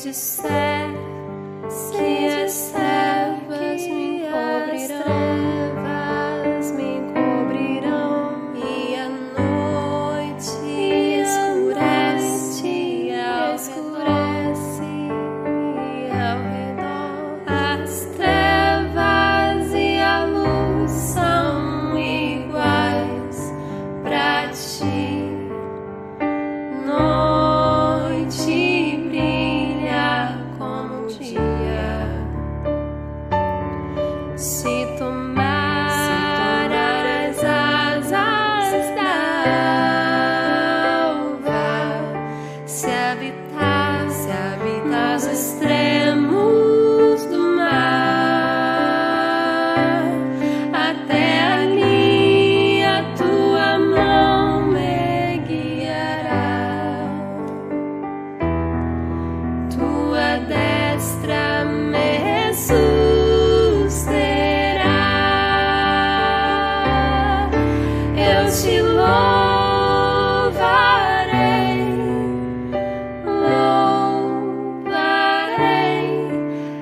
disser que as trevas me encobrirão e a noite escurece ao redor, as trevas e a luz são iguais pra ti. Noite brilha como dia. Se tomar as asas da alva, se habitar nos extremos do mar, até ali a tua mão me guiará, tua destra me susterá. Eu te louvarei,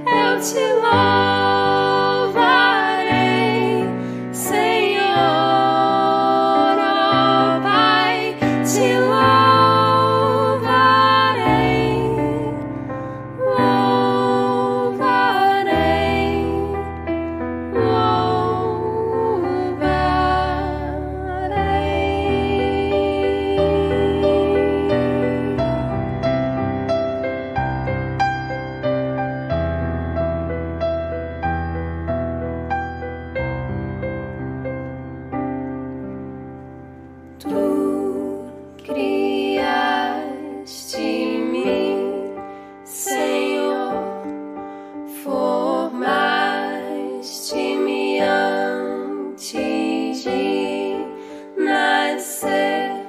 eu te louvarei, Senhor, ó Pai, te louvarei, Tu criaste-me, Senhor, formaste-me antes de nascer.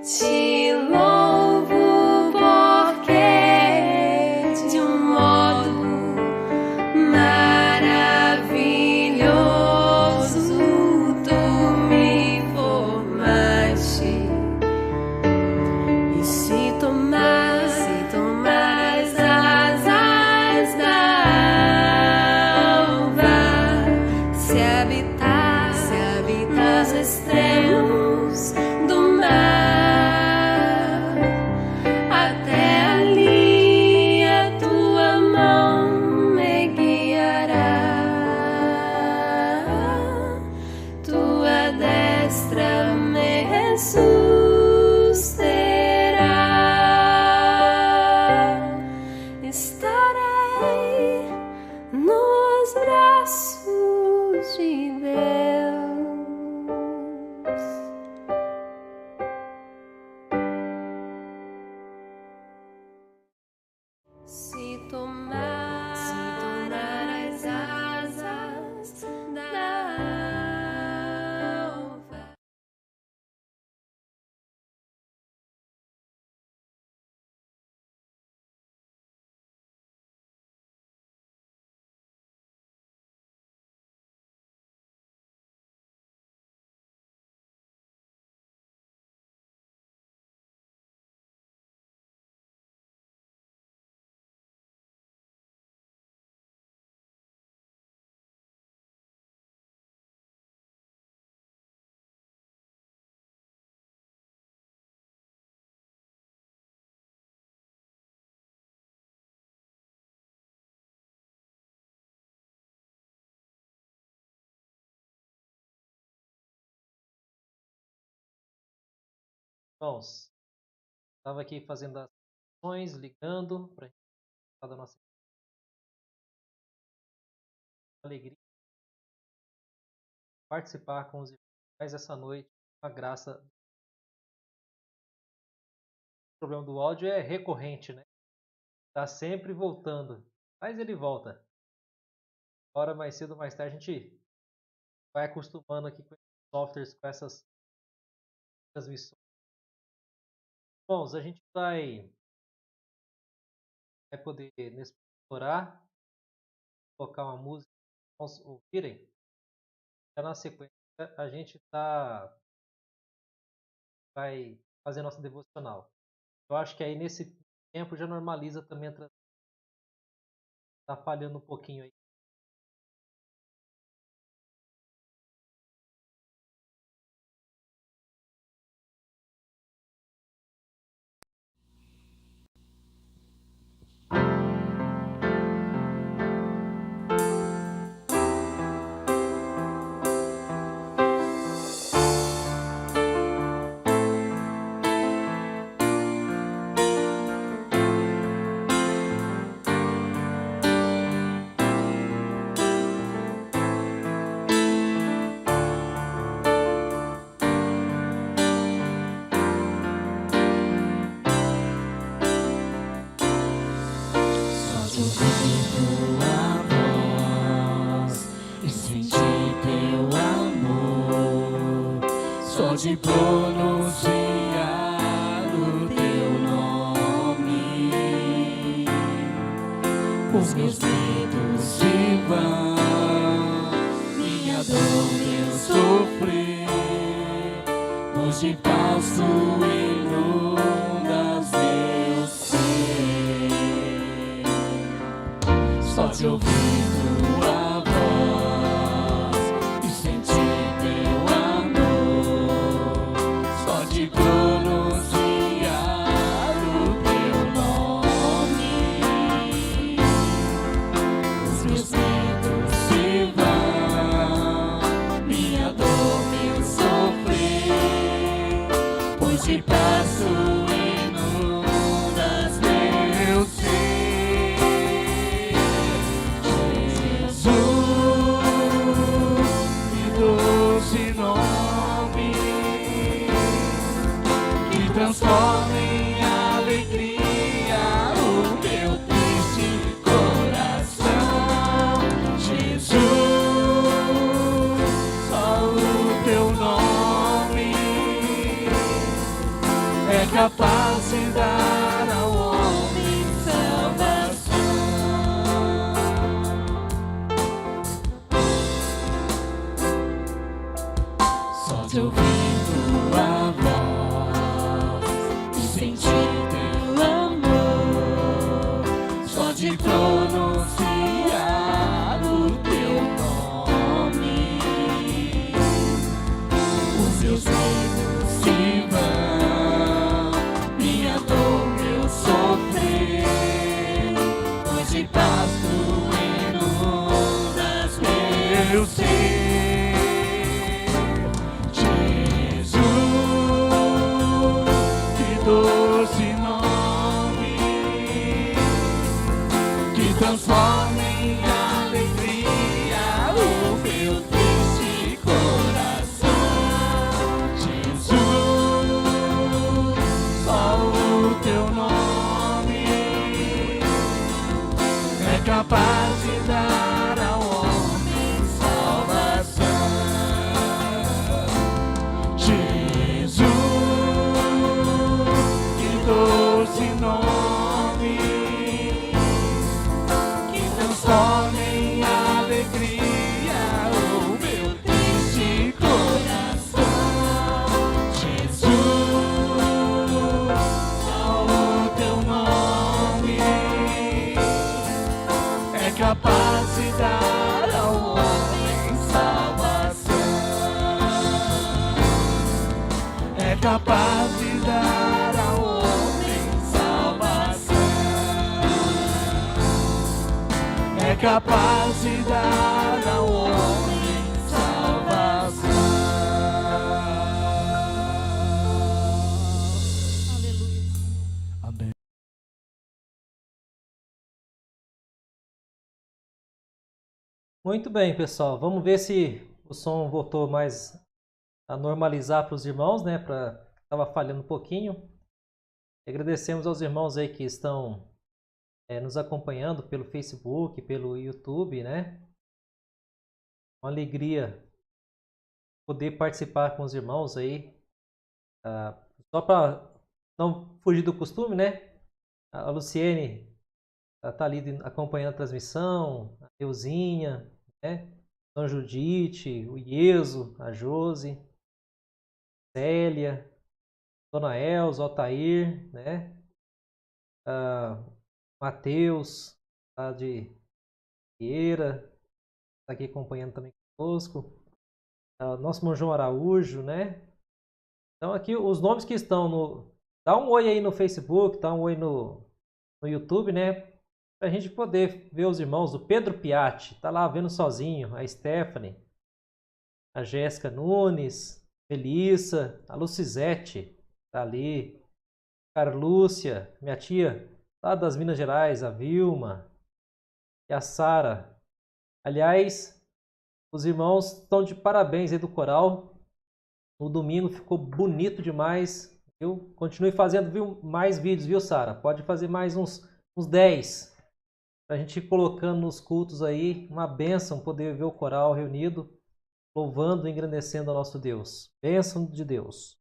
Te louvo porque de um modo maravilhoso tu me formaste. E se tomar as asas da alva, se habitar nos extremos do mar, até ali a tua mão me guiará, tua destra me susterá. Estarei nos braços de Deus. Se tomar as asas da alva. Irmãos, estava aqui fazendo as ações, ligando para a gente falar da nossa alegria, participar com os irmãos essa noite, com a graça. O problema do áudio é recorrente, né? Está sempre voltando, mas ele volta. Hora mais cedo ou mais tarde a gente vai acostumando aqui com esses softwares, com essas transmissões. Irmãos, a gente vai poder nesse orar, colocar uma música para os ouvirem. Já na sequência a gente vai fazer a nossa devocional. Eu acho que aí nesse tempo já normaliza também a transmissão. Tá falhando um pouquinho aí. De pronunciar o teu nome, os meus medos se vão, minha dor, meu sofrer, luz de paz tu inundas meu ser, só te ouvir tua voz e sentir teu de pronunciar o teu nome, os meus medos se vão, minha dor, meu sofrer, pois de paz tu inundas meu ser. Jesus, que doce nome, transforma em alegria o meu triste coração. Jesus, só o teu nome é capaz de dar ao homem salvação. Só te ouvir tua voz, sentir teu amor, só de pronunciar o teu nome, os meus medos se vão, minha dor, meu sofrer, pois de paz tu inundas meu ser. Doce nome que transforma em alegria o meu triste coração. Jesus, só o teu nome é capaz de dar ao homem salvação. Doce nome que transforma em alegria o meu triste coração. Jesus, só o teu nome é capaz de dar ao homem salvação, é capaz de dar ao capaz de dar ao homem salvação. Aleluia. Amém. Muito bem, pessoal. Vamos ver se o som voltou mais a normalizar para os irmãos, né? Estava falhando um pouquinho. Agradecemos aos irmãos aí que estão nos acompanhando pelo Facebook, pelo YouTube, né? Uma alegria poder participar com os irmãos aí. Só para não fugir do costume, né? A Luciene está ali acompanhando a transmissão, a Euzinha, né? Dona Judite, o Ieso, a Josi, Célia, Dona Elza, Altair, né? Mateus, lá de Vieira, está aqui acompanhando também conosco. Nosso irmão João Araújo, né? Então aqui os nomes que estão no... Dá um oi aí no Facebook, dá um oi no YouTube, né? Para a gente poder ver os irmãos. O Pedro Piatti, tá lá vendo sozinho. A Stephanie, a Jéssica Nunes, Melissa, a Lucizete, tá ali. Carlúcia, minha tia, lá das Minas Gerais, a Vilma e a Sara. Aliás, os irmãos estão de parabéns aí do coral. No domingo ficou bonito demais. Eu continue fazendo mais vídeos, viu, Sara? Pode fazer mais uns 10. Para a gente ir colocando nos cultos aí. Uma bênção poder ver o coral reunido, louvando e engrandecendo ao nosso Deus. Bênção de Deus.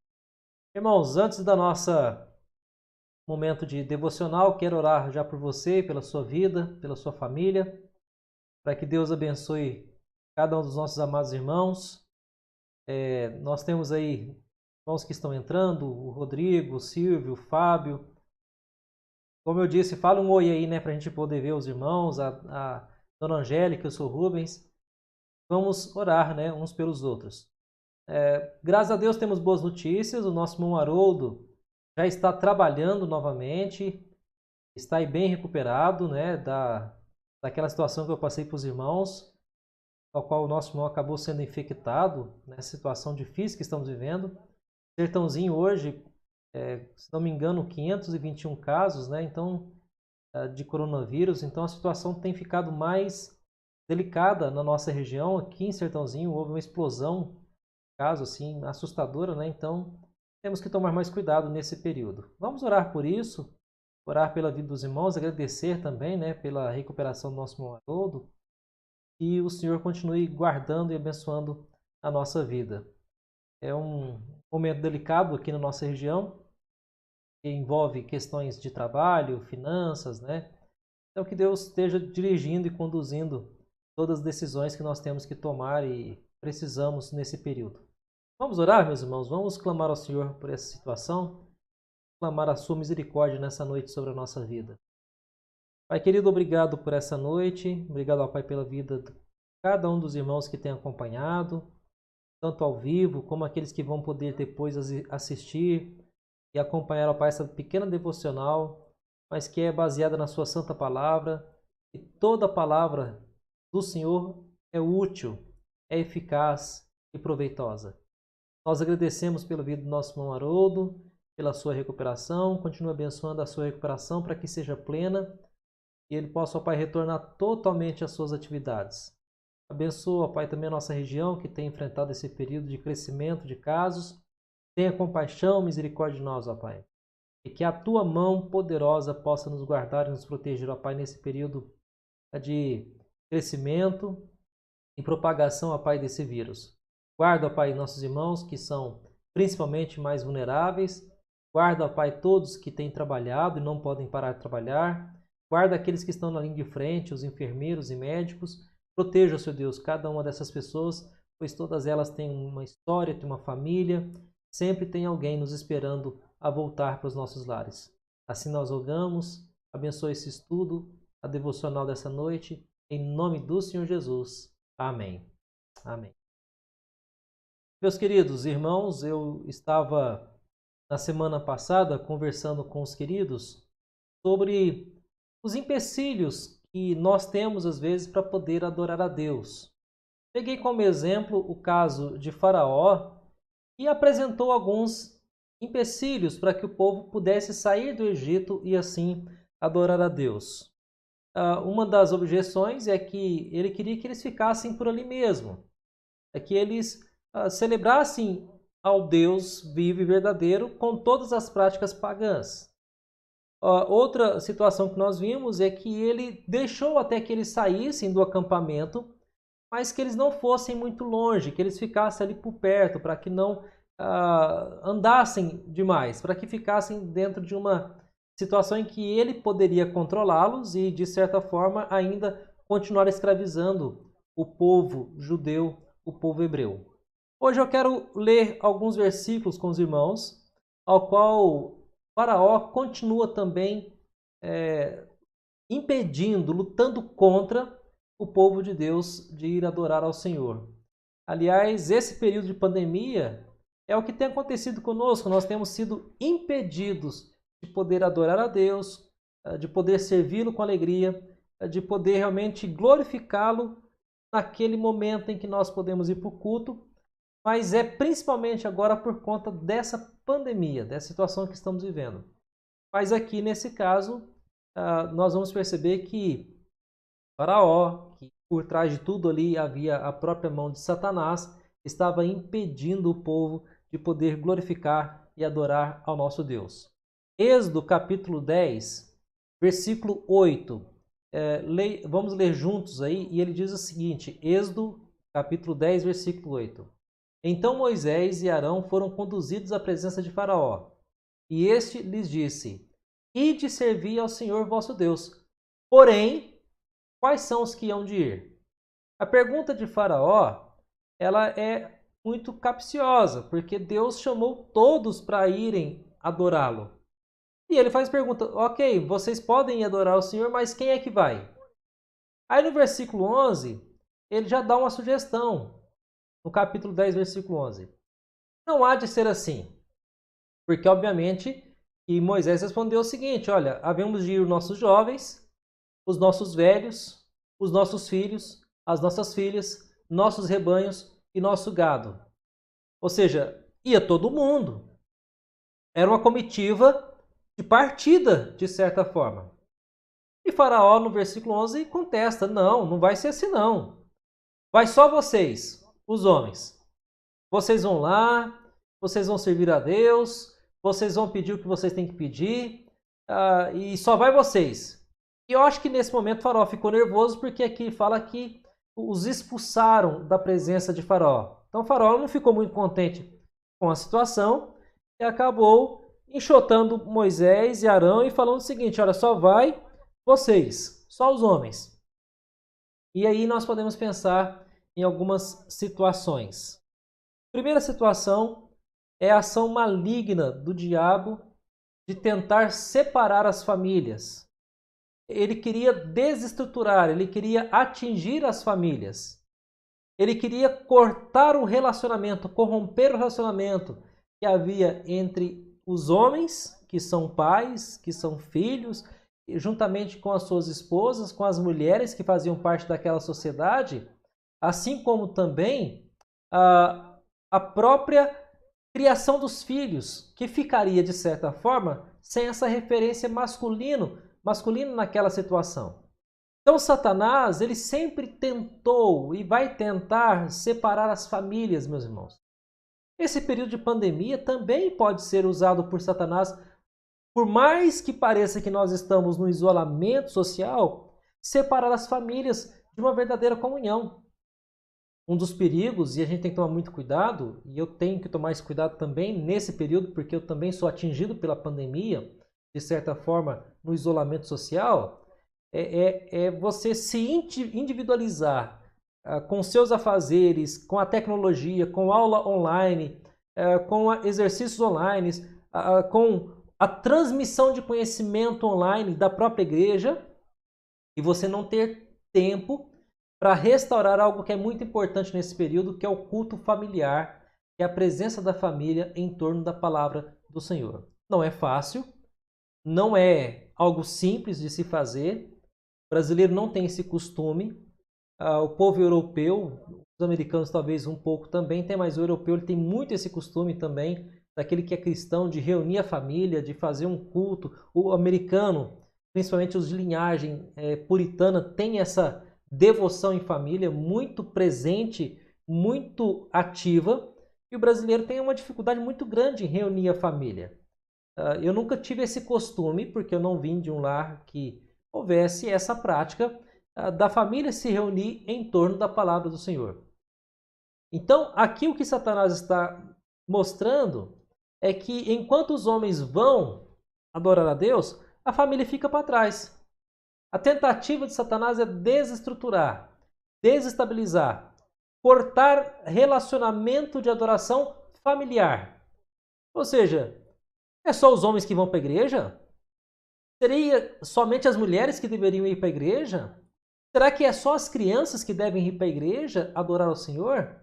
Irmãos, antes da nossa momento de devocional, quero orar já por você, pela sua vida, pela sua família, para que Deus abençoe cada um dos nossos amados irmãos. Nós temos aí irmãos que estão entrando, o Rodrigo, o Silvio, o Fábio. Como eu disse, fala um oi aí, né, para a gente poder ver os irmãos, a Dona Angélica, eu sou o Rubens. Vamos orar, né, uns pelos outros. Graças a Deus temos boas notícias. O nosso irmão Haroldo já está trabalhando novamente, está aí bem recuperado, né, daquela situação que eu passei para os irmãos, ao qual o nosso irmão acabou sendo infectado, nessa situação difícil que estamos vivendo. Sertãozinho hoje, se não me engano, 521 casos, né, então, de coronavírus. Então a situação tem ficado mais delicada na nossa região. Aqui em Sertãozinho houve uma explosão, caso assim, assustadora, né, então temos que tomar mais cuidado nesse período. Vamos orar por isso, orar pela vida dos irmãos, agradecer também, né, pela recuperação do nosso irmão Haroldo, e o Senhor continue guardando e abençoando a nossa vida. É um momento delicado aqui na nossa região, que envolve questões de trabalho, finanças, né? Então que Deus esteja dirigindo e conduzindo todas as decisões que nós temos que tomar e precisamos nesse período. Vamos orar, meus irmãos? Vamos clamar ao Senhor por essa situação, clamar a sua misericórdia nessa noite sobre a nossa vida. Pai querido, obrigado por essa noite, obrigado ao Pai pela vida de cada um dos irmãos que tem acompanhado, tanto ao vivo como aqueles que vão poder depois assistir e acompanhar, ao Pai, essa pequena devocional, mas que é baseada na sua santa palavra, e toda a palavra do Senhor é útil, é eficaz e proveitosa. Nós agradecemos pela vida do nosso irmão Haroldo, pela sua recuperação. Continua abençoando a sua recuperação para que seja plena e ele possa, ó Pai, retornar totalmente às suas atividades. Abençoa, ó Pai, também a nossa região que tem enfrentado esse período de crescimento de casos. Tenha compaixão, misericórdia de nós, ó Pai. E que a tua mão poderosa possa nos guardar e nos proteger, ó Pai, nesse período de crescimento e propagação, ó Pai, desse vírus. Guarda, ó Pai, nossos irmãos que são principalmente mais vulneráveis. Guarda, ó Pai, todos que têm trabalhado e não podem parar de trabalhar. Guarda aqueles que estão na linha de frente, os enfermeiros e médicos. Proteja, Senhor Deus, cada uma dessas pessoas, pois todas elas têm uma história, têm uma família. Sempre tem alguém nos esperando a voltar para os nossos lares. Assim nós rogamos, abençoe esse estudo, a devocional dessa noite, em nome do Senhor Jesus. Amém. Amém. Meus queridos irmãos, eu estava na semana passada conversando com os queridos sobre os empecilhos que nós temos às vezes para poder adorar a Deus. Peguei como exemplo o caso de Faraó e apresentou alguns empecilhos para que o povo pudesse sair do Egito e assim adorar a Deus. Uma das objeções é que ele queria que eles ficassem por ali mesmo, é que eles celebrassem ao Deus vivo e verdadeiro com todas as práticas pagãs. Outra situação que nós vimos é que ele deixou até que eles saíssem do acampamento, mas que eles não fossem muito longe, que eles ficassem ali por perto, para que não andassem demais, para que ficassem dentro de uma situação em que ele poderia controlá-los e, de certa forma, ainda continuar escravizando o povo judeu, o povo hebreu. Hoje eu quero ler alguns versículos com os irmãos, ao qual Faraó continua também impedindo, lutando contra o povo de Deus de ir adorar ao Senhor. Aliás, esse período de pandemia é o que tem acontecido conosco. Nós temos sido impedidos de poder adorar a Deus, de poder servi-lo com alegria, de poder realmente glorificá-lo naquele momento em que nós podemos ir para o culto, mas é principalmente agora por conta dessa pandemia, dessa situação que estamos vivendo. Mas aqui, nesse caso, nós vamos perceber que Faraó, que por trás de tudo ali havia a própria mão de Satanás, estava impedindo o povo de poder glorificar e adorar ao nosso Deus. Êxodo capítulo 10, versículo 8. Vamos ler juntos aí, e ele diz o seguinte, Êxodo capítulo 10, versículo 8. Então Moisés e Arão foram conduzidos à presença de Faraó, e este lhes disse, ide servir ao Senhor vosso Deus. Porém, quais são os que hão de ir? A pergunta de Faraó, ela é muito capciosa, porque Deus chamou todos para irem adorá-lo. E ele faz a pergunta, ok, vocês podem ir adorar o Senhor, mas quem é que vai? Aí no versículo 11, ele já dá uma sugestão, no capítulo 10, versículo 11. Não há de ser assim, porque obviamente que Moisés respondeu o seguinte, olha, havemos de ir os nossos jovens, os nossos velhos, os nossos filhos, as nossas filhas, nossos rebanhos e nosso gado. Ou seja, ia todo mundo. Era uma comitiva de partida, de certa forma. E Faraó, no versículo 11, contesta, não vai ser assim não. Vai só vocês, os homens. Vocês vão lá, vocês vão servir a Deus, vocês vão pedir o que vocês têm que pedir, e só vai vocês. E eu acho que nesse momento Faraó ficou nervoso, porque aqui fala que os expulsaram da presença de Faraó. Então Faraó não ficou muito contente com a situação e acabou enxotando Moisés e Arão e falando o seguinte, olha, só vai vocês, só os homens. E aí nós podemos pensar em algumas situações. Primeira situação é a ação maligna do diabo de tentar separar as famílias. Ele queria desestruturar, ele queria atingir as famílias. Ele queria cortar o relacionamento, corromper o relacionamento que havia entre os homens, que são pais, que são filhos, juntamente com as suas esposas, com as mulheres que faziam parte daquela sociedade, assim como também a própria criação dos filhos, que ficaria, de certa forma, sem essa referência masculino naquela situação. Então Satanás, ele sempre tentou e vai tentar separar as famílias, meus irmãos. Esse período de pandemia também pode ser usado por Satanás, por mais que pareça que nós estamos no isolamento social, separar as famílias de uma verdadeira comunhão. Um dos perigos, e a gente tem que tomar muito cuidado, e eu tenho que tomar esse cuidado também nesse período, porque eu também sou atingido pela pandemia, de certa forma, no isolamento social, é você se individualizar com seus afazeres, com a tecnologia, com aula online, com exercícios online, com a transmissão de conhecimento online da própria igreja, e você não ter tempo para restaurar algo que é muito importante nesse período, que é o culto familiar, que é a presença da família em torno da palavra do Senhor. Não é fácil, não é algo simples de se fazer. O brasileiro não tem esse costume. O povo europeu, os americanos talvez um pouco também tem, mas o europeu ele tem muito esse costume também, daquele que é cristão, de reunir a família, de fazer um culto. O americano, principalmente os de linhagem puritana, tem essa devoção em família muito presente, muito ativa, e o brasileiro tem uma dificuldade muito grande em reunir a família. Eu nunca tive esse costume, porque eu não vim de um lar que houvesse essa prática da família se reunir em torno da palavra do Senhor. Então, aqui o que Satanás está mostrando é que enquanto os homens vão adorar a Deus, a família fica para trás. A tentativa de Satanás é desestruturar, desestabilizar, cortar relacionamento de adoração familiar. Ou seja, é só os homens que vão para a igreja? Seria somente as mulheres que deveriam ir para a igreja? Será que é só as crianças que devem ir para a igreja adorar ao Senhor?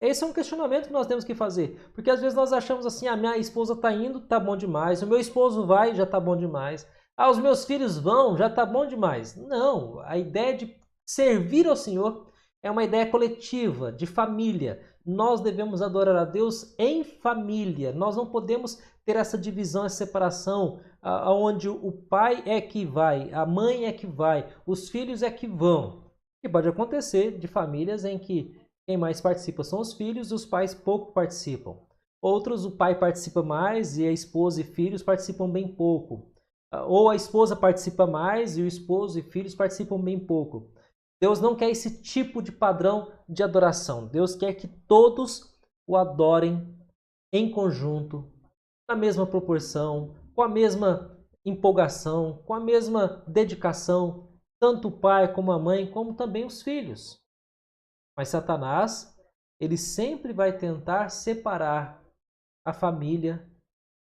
Esse é um questionamento que nós temos que fazer. Porque às vezes nós achamos assim, a minha esposa está indo, tá bom demais. O meu esposo vai, já tá bom demais. Ah, os meus filhos vão, já tá bom demais. Não, a ideia de servir ao Senhor é uma ideia coletiva, de família. Nós devemos adorar a Deus em família. Nós não podemos ter essa divisão, essa separação, onde o pai é que vai, a mãe é que vai, os filhos é que vão. E pode acontecer de famílias em que quem mais participa são os filhos e os pais pouco participam. Outros, o pai participa mais e a esposa e filhos participam bem pouco. Ou a esposa participa mais e o esposo e filhos participam bem pouco. Deus não quer esse tipo de padrão de adoração. Deus quer que todos o adorem em conjunto, na mesma proporção, com a mesma empolgação, com a mesma dedicação, tanto o pai como a mãe, como também os filhos. Mas Satanás, ele sempre vai tentar separar a família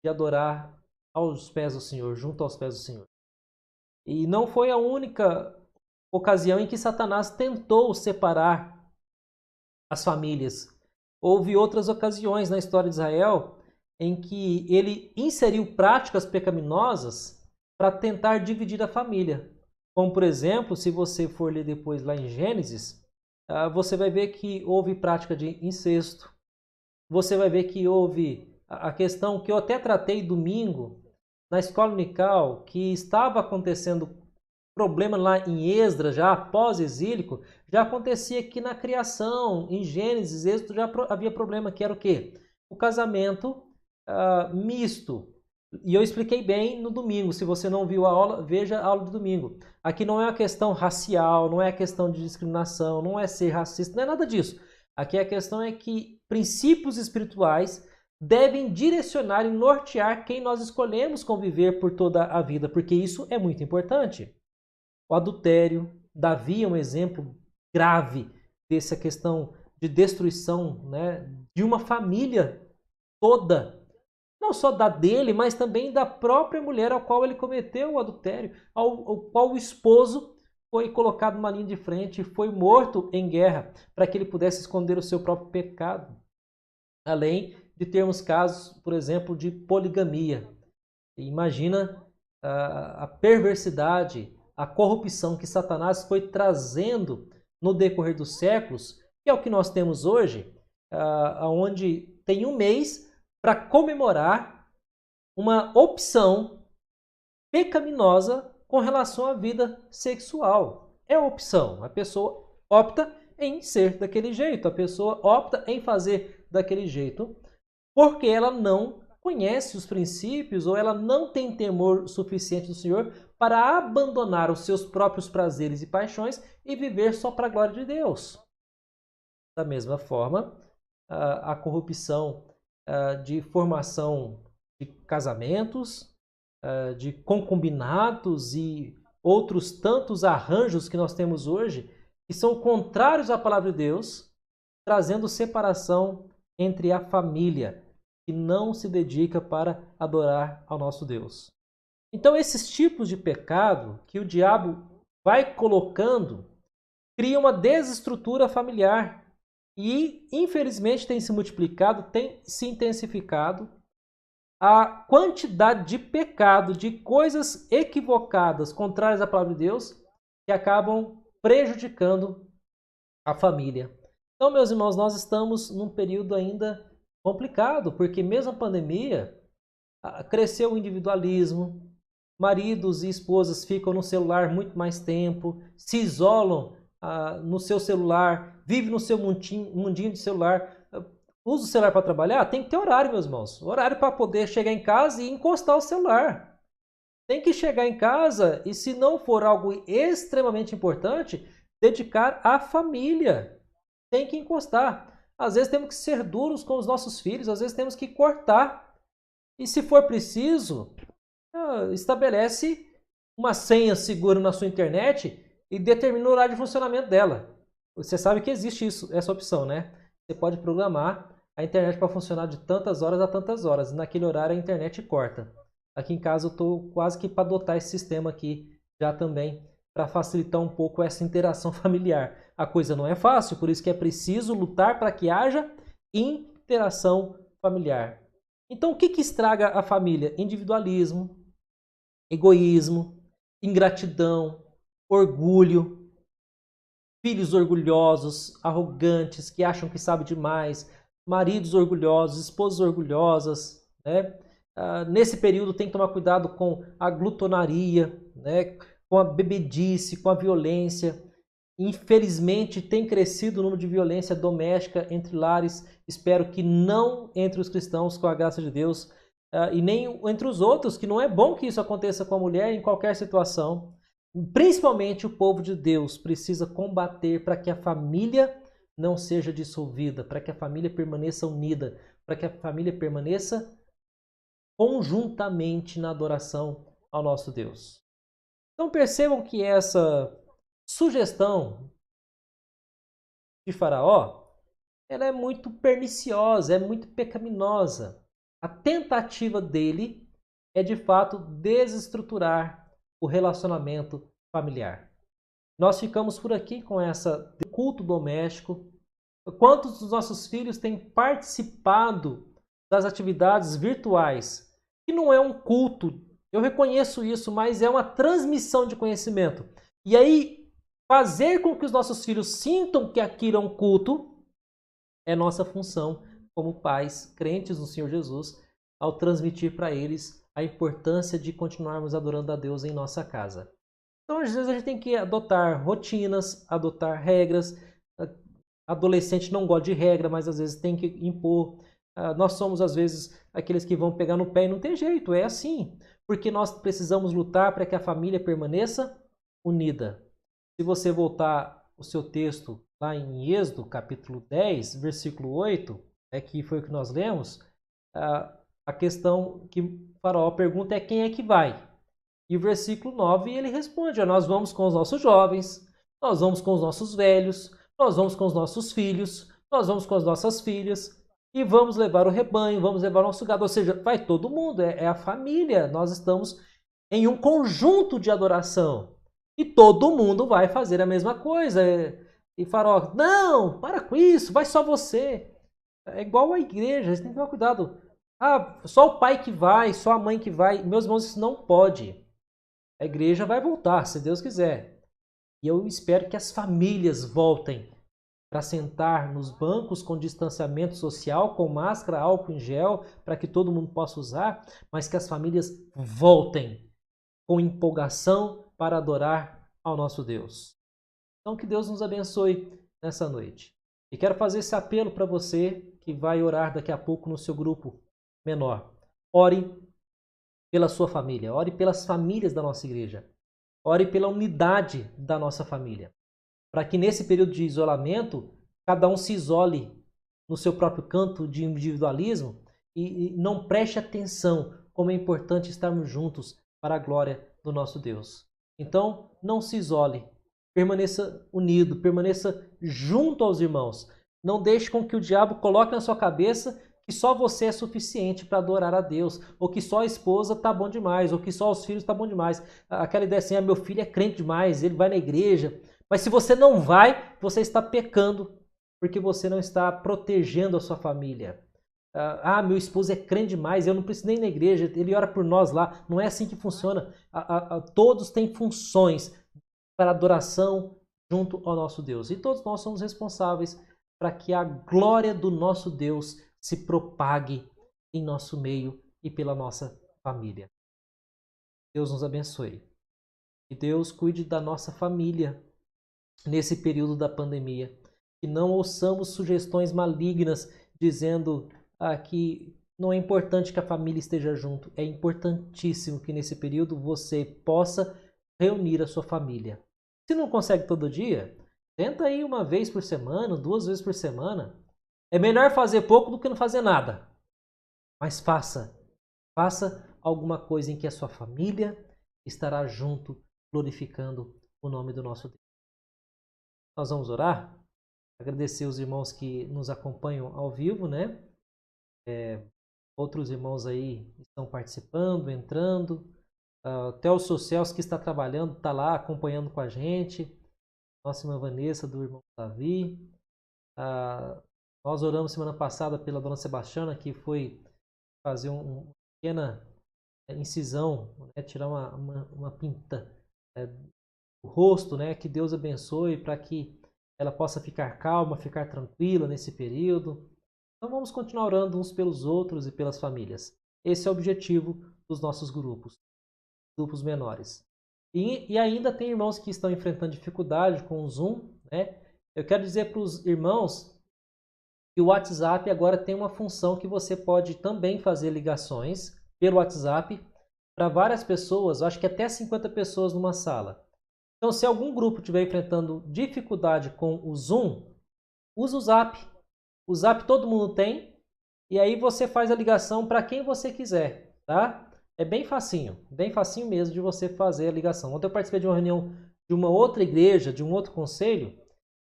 de adorar aos pés do Senhor, junto aos pés do Senhor. E não foi a única ocasião em que Satanás tentou separar as famílias. Houve outras ocasiões na história de Israel em que ele inseriu práticas pecaminosas para tentar dividir a família. Como, por exemplo, se você for ler depois lá em Gênesis, você vai ver que houve prática de incesto. Você vai ver que houve a questão que eu até tratei domingo na escola unical, que estava acontecendo problema lá em Esdras, já pós-exílico, já acontecia que na criação, em Gênesis, Êxodo, já havia problema, que era o quê? O casamento misto. E eu expliquei bem no domingo. Se você não viu a aula, veja a aula de domingo. Aqui não é uma questão racial, não é questão de discriminação, não é ser racista, não é nada disso. Aqui a questão é que princípios espirituais devem direcionar e nortear quem nós escolhemos conviver por toda a vida, porque isso é muito importante. O adultério, Davi é um exemplo grave dessa questão de destruição, né, de uma família toda. Não só da dele, mas também da própria mulher ao qual ele cometeu o adultério, ao qual o esposo foi colocado numa linha de frente e foi morto em guerra, para que ele pudesse esconder o seu próprio pecado. Além de termos casos, por exemplo, de poligamia. Imagina a perversidade, a corrupção que Satanás foi trazendo no decorrer dos séculos, que é o que nós temos hoje, onde tem um mês para comemorar uma opção pecaminosa com relação à vida sexual. É opção. A pessoa opta em ser daquele jeito. A pessoa opta em fazer daquele jeito porque ela não conhece os princípios ou ela não tem temor suficiente do Senhor para abandonar os seus próprios prazeres e paixões e viver só para a glória de Deus. Da mesma forma, a corrupção de formação de casamentos, de concubinatos e outros tantos arranjos que nós temos hoje, que são contrários à palavra de Deus, trazendo separação entre a família, que não se dedica para adorar ao nosso Deus. Então, esses tipos de pecado que o diabo vai colocando, cria uma desestrutura familiar. E, infelizmente, tem se multiplicado, tem se intensificado a quantidade de pecado, de coisas equivocadas, contrárias à palavra de Deus, que acabam prejudicando a família. Então, meus irmãos, nós estamos num período ainda complicado, porque mesmo a pandemia, cresceu o individualismo, maridos e esposas ficam no celular muito mais tempo, se isolam no seu celular, vive no seu mundinho de celular, usa o celular para trabalhar, tem que ter horário, meus irmãos. Horário para poder chegar em casa e encostar o celular. Tem que chegar em casa e, se não for algo extremamente importante, dedicar à família. Tem que encostar. Às vezes temos que ser duros com os nossos filhos, às vezes temos que cortar. E se for preciso, estabelece uma senha segura na sua internet e determina o horário de funcionamento dela. Você sabe que existe essa opção, né? Você pode programar a internet para funcionar de tantas horas a tantas horas. E naquele horário a internet corta. Aqui em casa eu estou quase que para adotar esse sistema aqui já também para facilitar um pouco essa interação familiar. A coisa não é fácil, por isso que é preciso lutar para que haja interação familiar. Então, o que estraga a família? Individualismo, egoísmo, ingratidão, orgulho, filhos orgulhosos, arrogantes, que acham que sabem demais, maridos orgulhosos, esposas orgulhosas, né? Nesse período tem que tomar cuidado com a glutonaria, né? Com a bebedice, com a violência. Infelizmente tem crescido o número de violência doméstica entre lares. Espero que não entre os cristãos, com a graça de Deus, e nem entre os outros, que não é bom que isso aconteça com a mulher em qualquer situação. Principalmente o povo de Deus precisa combater para que a família não seja dissolvida, para que a família permaneça unida, para que a família permaneça conjuntamente na adoração ao nosso Deus. Então percebam que essa sugestão de Faraó, ela é muito perniciosa, é muito pecaminosa. A tentativa dele é de fato desestruturar o relacionamento familiar. Nós ficamos por aqui com essa culto doméstico. Quantos dos nossos filhos têm participado das atividades virtuais? Que não é um culto, eu reconheço isso, mas é uma transmissão de conhecimento. E aí, fazer com que os nossos filhos sintam que aquilo é um culto é nossa função como pais crentes no Senhor Jesus, ao transmitir para eles a importância de continuarmos adorando a Deus em nossa casa. Então, às vezes, a gente tem que adotar rotinas, adotar regras. Adolescente não gosta de regra, mas às vezes tem que impor. Nós somos, às vezes, aqueles que vão pegar no pé e não tem jeito, é assim. Porque nós precisamos lutar para que a família permaneça unida. Se você voltar o seu texto lá em Êxodo, capítulo 10, versículo 8, que foi o que nós lemos, a questão que o Faraó pergunta é quem é que vai. E o versículo 9 ele responde, nós vamos com os nossos jovens, nós vamos com os nossos velhos, nós vamos com os nossos filhos, nós vamos com as nossas filhas, e vamos levar o rebanho, vamos levar o nosso gado, ou seja, vai todo mundo, é a família, nós estamos em um conjunto de adoração, e todo mundo vai fazer a mesma coisa. E Faraó, não, para com isso, vai só você. É igual a igreja, você tem que tomar cuidado. Só o pai que vai, só a mãe que vai. Meus irmãos, isso não pode. A igreja vai voltar, se Deus quiser. E eu espero que as famílias voltem para sentar nos bancos com distanciamento social, com máscara, álcool em gel, para que todo mundo possa usar, mas que as famílias voltem com empolgação para adorar ao nosso Deus. Então que Deus nos abençoe nessa noite. E quero fazer esse apelo para você que vai orar daqui a pouco no seu grupo menor. Ore pela sua família, ore pelas famílias da nossa igreja, ore pela unidade da nossa família, para que nesse período de isolamento, cada um se isole no seu próprio canto de individualismo e não preste atenção como é importante estarmos juntos para a glória do nosso Deus. Então, não se isole, permaneça unido, permaneça junto aos irmãos. Não deixe com que o diabo coloque na sua cabeça que só você é suficiente para adorar a Deus, ou que só a esposa tá bom demais, ou que só os filhos tá bom demais. Aquela ideia assim, meu filho é crente demais, ele vai na igreja. Mas se você não vai, você está pecando, porque você não está protegendo a sua família. Meu esposo é crente demais, eu não preciso nem ir na igreja, ele ora por nós lá. Não é assim que funciona. Todos têm funções para adoração junto ao nosso Deus. E todos nós somos responsáveis para que a glória do nosso Deus se propague em nosso meio e pela nossa família. Deus nos abençoe. Que Deus cuide da nossa família nesse período da pandemia. Que não ouçamos sugestões malignas dizendo que não é importante que a família esteja junto. É importantíssimo que nesse período você possa reunir a sua família. Se não consegue todo dia, tenta ir uma vez por semana, 2 vezes por semana. É melhor fazer pouco do que não fazer nada. Mas faça alguma coisa em que a sua família estará junto, glorificando o nome do nosso Deus. Nós vamos orar, agradecer os irmãos que nos acompanham ao vivo, né? Outros irmãos aí estão participando, entrando. Até o Sociels que está trabalhando, está lá acompanhando com a gente. Nossa irmã Vanessa, do irmão Davi. Nós oramos semana passada pela dona Sebastiana, que foi fazer uma pequena incisão, né, tirar uma pinta do rosto, né, que Deus abençoe para que ela possa ficar calma, ficar tranquila nesse período. Então vamos continuar orando uns pelos outros e pelas famílias. Esse é o objetivo dos nossos grupos menores. E ainda tem irmãos que estão enfrentando dificuldade com o Zoom, né? Eu quero dizer para os irmãos que o WhatsApp agora tem uma função que você pode também fazer ligações pelo WhatsApp para várias pessoas, acho que até 50 pessoas numa sala. Então, se algum grupo estiver enfrentando dificuldade com o Zoom, usa o Zap. O Zap todo mundo tem, e aí você faz a ligação para quem você quiser, tá? É bem facinho mesmo de você fazer a ligação. Ontem eu participei de uma reunião de uma outra igreja, de um outro conselho,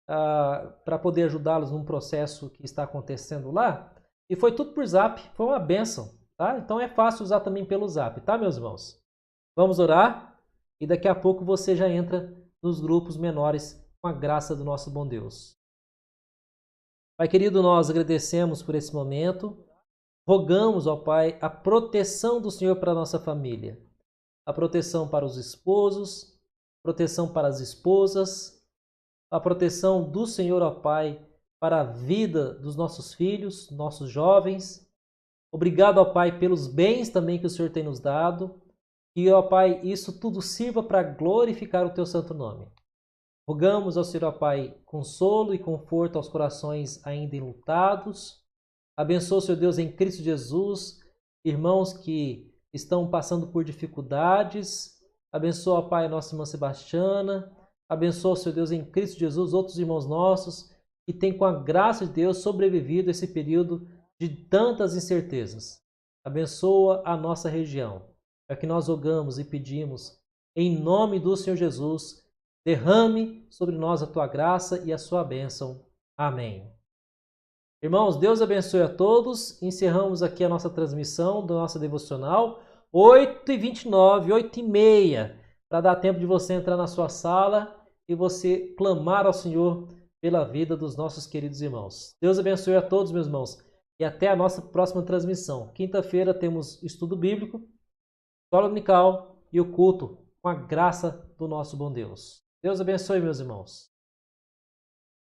para poder ajudá-los num processo que está acontecendo lá, e foi tudo por Zap, foi uma bênção, tá? Então é fácil usar também pelo Zap, tá, meus irmãos? Vamos orar, e daqui a pouco você já entra nos grupos menores com a graça do nosso bom Deus. Pai querido, nós agradecemos por esse momento. Rogamos, ó Pai, a proteção do Senhor para a nossa família. A proteção para os esposos, proteção para as esposas, a proteção do Senhor, ó Pai, para a vida dos nossos filhos, nossos jovens. Obrigado, ó Pai, pelos bens também que o Senhor tem nos dado. E, ó Pai, isso tudo sirva para glorificar o Teu santo nome. Rogamos ao Senhor, ó Pai, consolo e conforto aos corações ainda enlutados. Abençoa, Senhor Deus, em Cristo Jesus, irmãos que estão passando por dificuldades. Abençoa, ó Pai, a nossa irmã Sebastiana. Abençoa, Senhor Deus, em Cristo Jesus, outros irmãos nossos que têm, com a graça de Deus, sobrevivido esse período de tantas incertezas. Abençoa a nossa região. É o que nós rogamos e pedimos. Em nome do Senhor Jesus, derrame sobre nós a Tua graça e a Sua bênção. Amém. Irmãos, Deus abençoe a todos. Encerramos aqui a nossa transmissão da nossa devocional, 8h29, 8h30, para dar tempo de você entrar na sua sala e você clamar ao Senhor pela vida dos nossos queridos irmãos. Deus abençoe a todos, meus irmãos, e até a nossa próxima transmissão. Quinta-feira temos estudo bíblico, escola dominical e o culto com a graça do nosso bom Deus. Deus abençoe, meus irmãos.